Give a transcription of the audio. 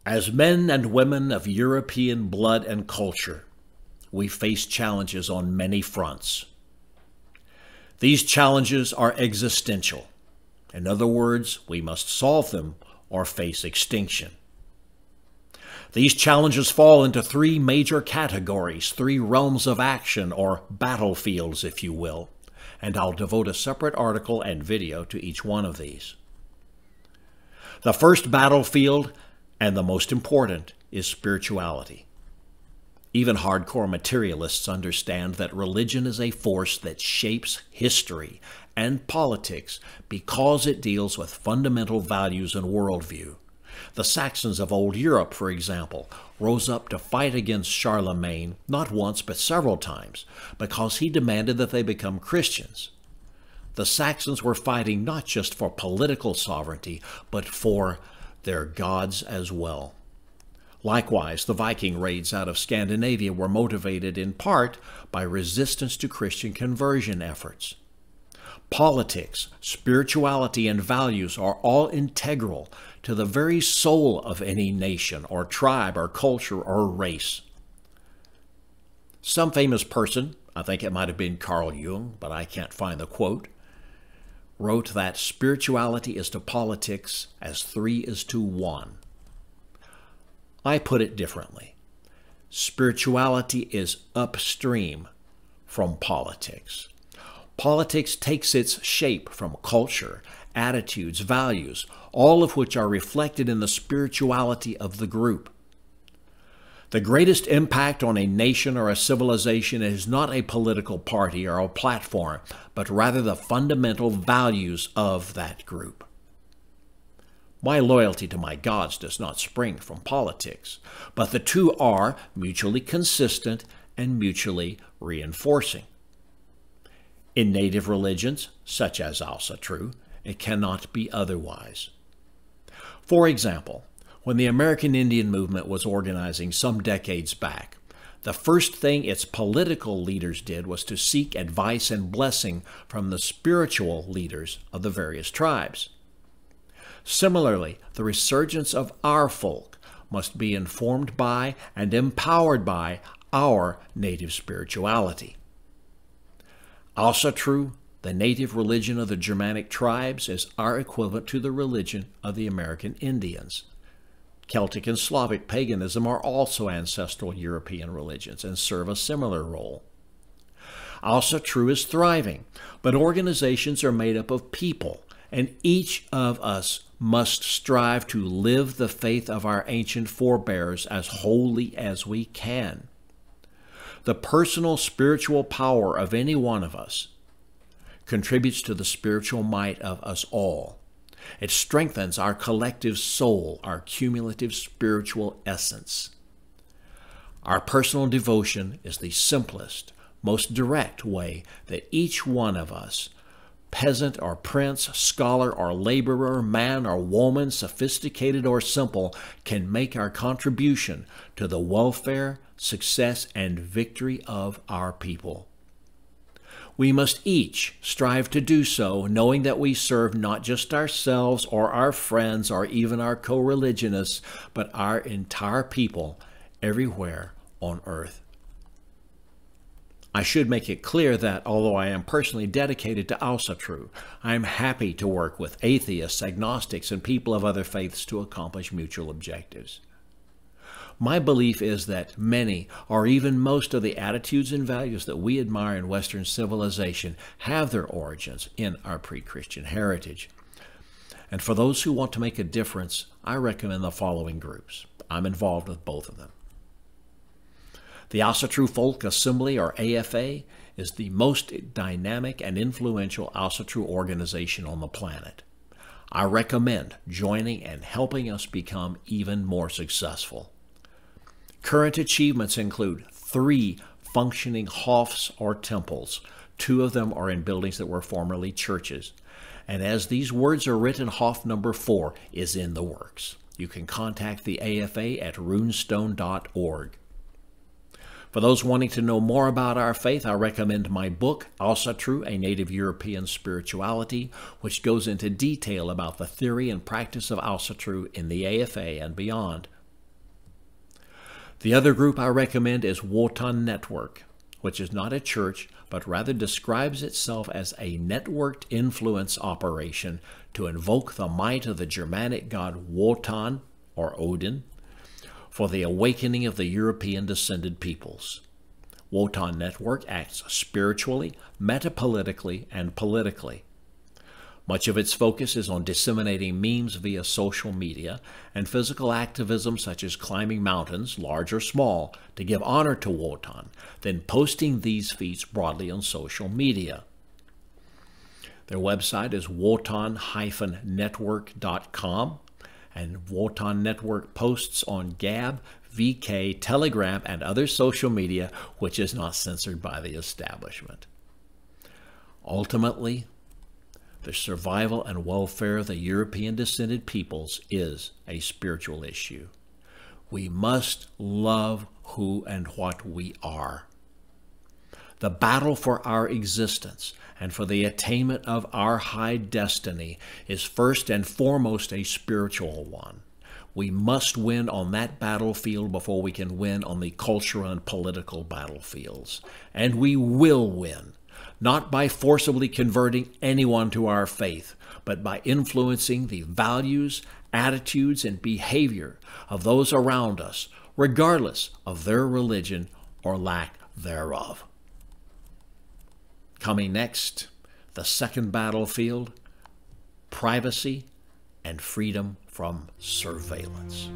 As men and women of European blood and culture, we face challenges on many fronts. These challenges are existential. In other words, we must solve them or face extinction. These challenges fall into three major categories, three realms of action, or battlefields, if you will, and I'll devote a separate article and video to each one of these. The first battlefield, and the most important, is spirituality. Even hardcore materialists understand that religion is a force that shapes history and politics because it deals with fundamental values and worldview. The Saxons of old Europe, for example, rose up to fight against Charlemagne not once but several times because he demanded that they become Christians. The Saxons were fighting not just for political sovereignty, but for their gods as well. Likewise, the Viking raids out of Scandinavia were motivated in part by resistance to Christian conversion efforts. Politics, spirituality, and values are all integral to the very soul of any nation or tribe or culture or race. Some famous person, I think it might have been Carl Jung, but I can't find the quote, wrote that spirituality is to politics as 3 is to 1. I put it differently. Spirituality is upstream from politics. Politics takes its shape from culture, attitudes, values, all of which are reflected in the spirituality of the group. The greatest impact on a nation or a civilization is not a political party or a platform, but rather the fundamental values of that group. My loyalty to my gods does not spring from politics, but the two are mutually consistent and mutually reinforcing. In native religions, such as ancestral, it cannot be otherwise. For example, when the American Indian movement was organizing some decades back, the first thing its political leaders did was to seek advice and blessing from the spiritual leaders of the various tribes. Similarly, the resurgence of our folk must be informed by and empowered by our native spirituality. Ancestral, the native religion of the Germanic tribes, is our equivalent to the religion of the American Indians. Celtic and Slavic paganism are also ancestral European religions and serve a similar role. Ancestral is thriving, but organizations are made up of people, and each of us must strive to live the faith of our ancient forebears as wholly as we can. The personal spiritual power of any one of us contributes to the spiritual might of us all. It strengthens our collective soul, our cumulative spiritual essence. Our personal devotion is the simplest, most direct way that each one of us, peasant or prince, scholar or laborer, man or woman, sophisticated or simple, can make our contribution to the welfare, success, and victory of our people. We must each strive to do so, knowing that we serve not just ourselves or our friends or even our co-religionists, but our entire people everywhere on earth. I should make it clear that, although I am personally dedicated to ancestral, I am happy to work with atheists, agnostics, and people of other faiths to accomplish mutual objectives. My belief is that many, or even most of the attitudes and values that we admire in Western civilization have their origins in our pre-Christian heritage. And for those who want to make a difference, I recommend the following groups. I'm involved with both of them. The Ancestral Folk Assembly, or AFA, is the most dynamic and influential ancestral organization on the planet. I recommend joining and helping us become even more successful. Current achievements include 3 functioning hofs or temples. 2 of them are in buildings that were formerly churches. And as these words are written, hof number 4 is in the works. You can contact the AFA at runestone.org. For those wanting to know more about our faith, I recommend my book, Ancestral, A Native European Spirituality, which goes into detail about the theory and practice of ancestral in the AFA and beyond. The other group I recommend is Wotan Network, which is not a church, but rather describes itself as a networked influence operation to invoke the might of the Germanic god Wotan, or Odin, for the awakening of the European descended peoples. Wotan Network acts spiritually, metapolitically, and politically. Much of its focus is on disseminating memes via social media and physical activism such as climbing mountains, large or small, to give honor to Wotan, then posting these feats broadly on social media. Their website is wotan-network.com, and Wotan Network posts on Gab, VK, Telegram, and other social media which is not censored by the establishment. Ultimately, the survival and welfare of the European descended peoples is a spiritual issue. We must love who and what we are. The battle for our existence and for the attainment of our high destiny is first and foremost a spiritual one. We must win on that battlefield before we can win on the cultural and political battlefields. And we will win, not by forcibly converting anyone to our faith, but by influencing the values, attitudes, and behavior of those around us, regardless of their religion or lack thereof. Coming next, the second battlefield, privacy and freedom from surveillance.